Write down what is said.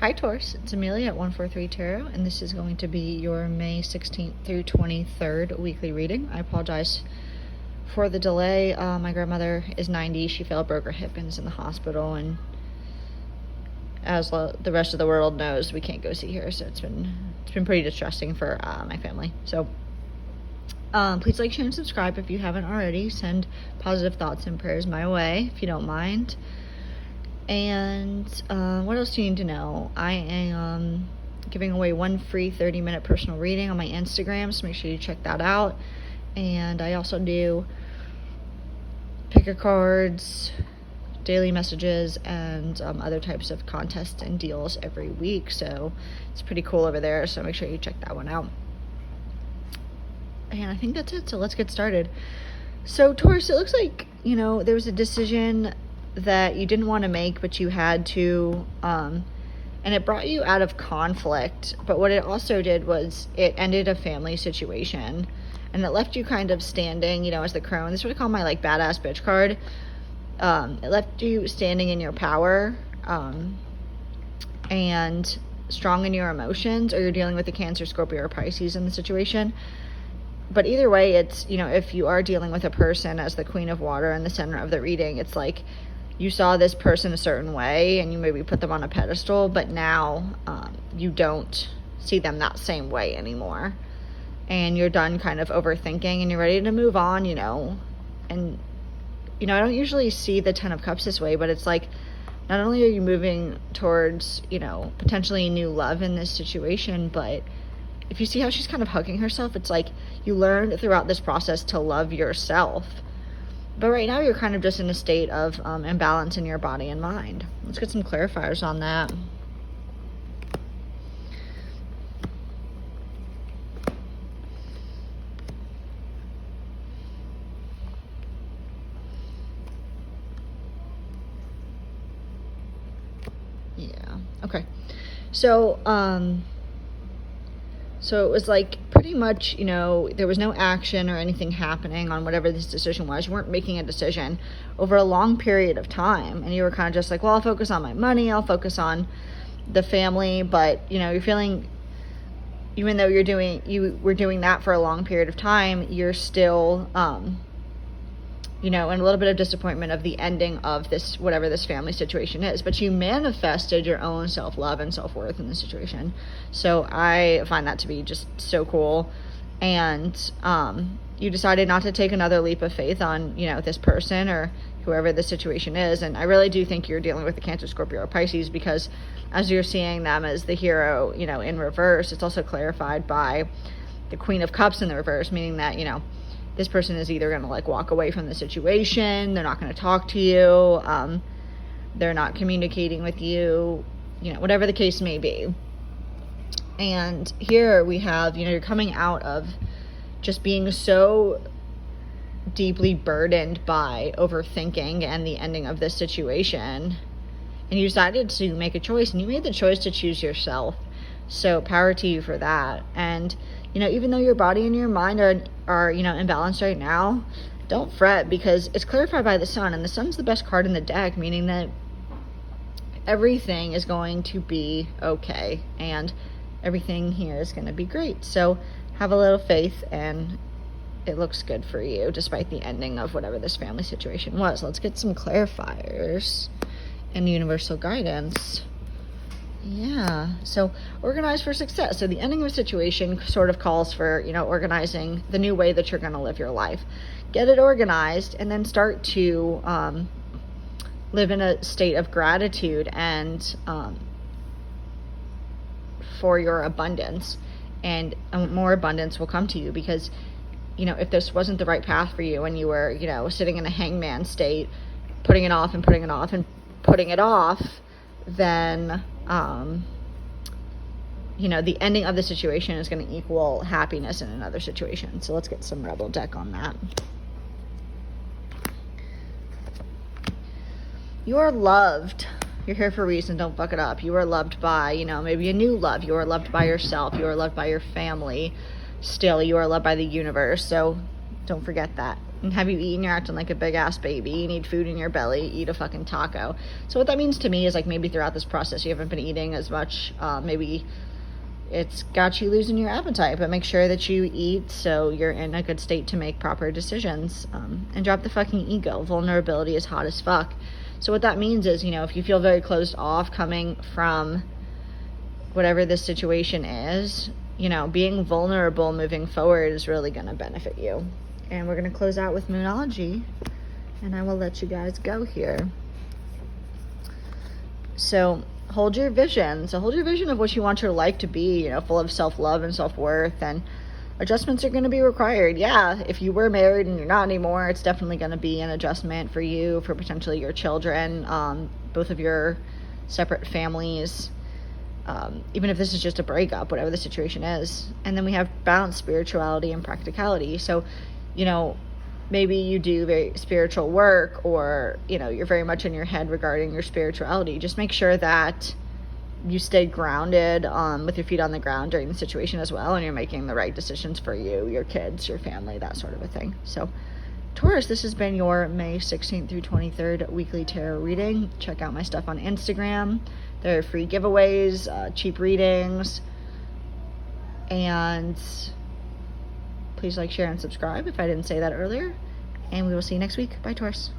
Hi Taurus, it's Amelia at 143 Tarot, and this is going to be your May 16th through 23rd weekly reading. I apologize for the delay. My grandmother is 90. She fell, broke her hip, and is in the hospital, and as the rest of the world knows, we can't go see her, so it's been pretty distressing for my family. So please like, share, and subscribe if you haven't already. Send positive thoughts and prayers my way if you don't mind. And what else do you need to know? I am giving away one free 30-minute personal reading on my Instagram, so make sure you check that out. And I also do picker cards, daily messages, and other types of contests and deals every week, so it's pretty cool over there, so make sure you check that one out. And I think that's it, so let's get started. So Taurus, it looks like, there was a decision that you didn't want to make, but you had to, and it brought you out of conflict. But what it also did was it ended a family situation, and it left you kind of standing, as the crone. This is what I call my badass bitch card. It left you standing in your power, and strong in your emotions, or you're dealing with a Cancer, Scorpio, or Pisces in the situation. But either way, it's, if you are dealing with a person as the Queen of Water in the center of the reading, it's like you saw this person a certain way and you maybe put them on a pedestal, but now you don't see them that same way anymore. And you're done kind of overthinking and you're ready to move on, And, I don't usually see the Ten of Cups this way, but it's like, not only are you moving towards, potentially new love in this situation, but if you see how she's kind of hugging herself, it's like you learned throughout this process to love yourself. But right now you're kind of just in a state of imbalance in your body and mind. Let's get some clarifiers on that. Yeah, okay. So, So it was like pretty much, there was no action or anything happening on whatever this decision was. You weren't making a decision over a long period of time. And you were kind of just like, well, I'll focus on my money. I'll focus on the family. But, you're feeling, even though you were doing that for a long period of time, you're still, in a little bit of disappointment of the ending of this, whatever this family situation is. But you manifested your own self-love and self-worth in this situation. So I find that to be just so cool. And you decided not to take another leap of faith on, this person or whoever the situation is. And I really do think you're dealing with the Cancer, Scorpio, or Pisces, because as you're seeing them as the hero, in reverse, it's also clarified by the Queen of Cups in the reverse, meaning that, this person is either going to walk away from the situation, they're not going to talk to you, they're not communicating with you, whatever the case may be. And here we have, you're coming out of just being so deeply burdened by overthinking and the ending of this situation. And you decided to make a choice, and you made the choice to choose yourself. So power to you for that. And, even though your body and your mind are imbalanced right now, don't fret, because it's clarified by the Sun, and the Sun's the best card in the deck, meaning that everything is going to be okay, and everything here is going to be great. So have a little faith, and it looks good for you, despite the ending of whatever this family situation was. Let's get some clarifiers and universal guidance. Yeah, so organize for success. So the ending of a situation sort of calls for, organizing the new way that you're going to live your life. Get it organized, and then start to live in a state of gratitude and for your abundance. And more abundance will come to you, because, if this wasn't the right path for you and you were, sitting in a hangman state, putting it off and putting it off and putting it off, then the ending of the situation is going to equal happiness in another situation. So let's get some Rebel deck on that. You are loved. You're here for a reason. Don't fuck it up. You are loved by, maybe a new love. You are loved by yourself. You are loved by your family. Still, you are loved by the universe. So Don't forget that. And have you eaten? You're acting like a big ass baby. You need food in your belly. Eat a fucking taco. So what that means to me is like maybe throughout this process you haven't been eating as much. Maybe it's got you losing your appetite, but make sure that you eat so you're in a good state to make proper decisions. And drop the fucking ego. Vulnerability is hot as fuck. So what that means is, if you feel very closed off coming from whatever this situation is, being vulnerable moving forward is really going to benefit you. And we're going to close out with Moonology, and I will let you guys go here. So hold your vision. So hold your vision of what you want your life to be, full of self-love and self-worth, and adjustments are going to be required. Yeah, if you were married and you're not anymore, it's definitely going to be an adjustment for you, for potentially your children, both of your separate families. Even if this is just a breakup, whatever the situation is. And then we have balanced spirituality and practicality. So, maybe you do very spiritual work, or, you're very much in your head regarding your spirituality. Just make sure that you stay grounded with your feet on the ground during the situation as well, and you're making the right decisions for you, your kids, your family, that sort of a thing. So, Taurus, this has been your May 16th through 23rd weekly tarot reading. Check out my stuff on Instagram. There are free giveaways, cheap readings, and please like, share, and subscribe if I didn't say that earlier. And we will see you next week. Bye, Taurus.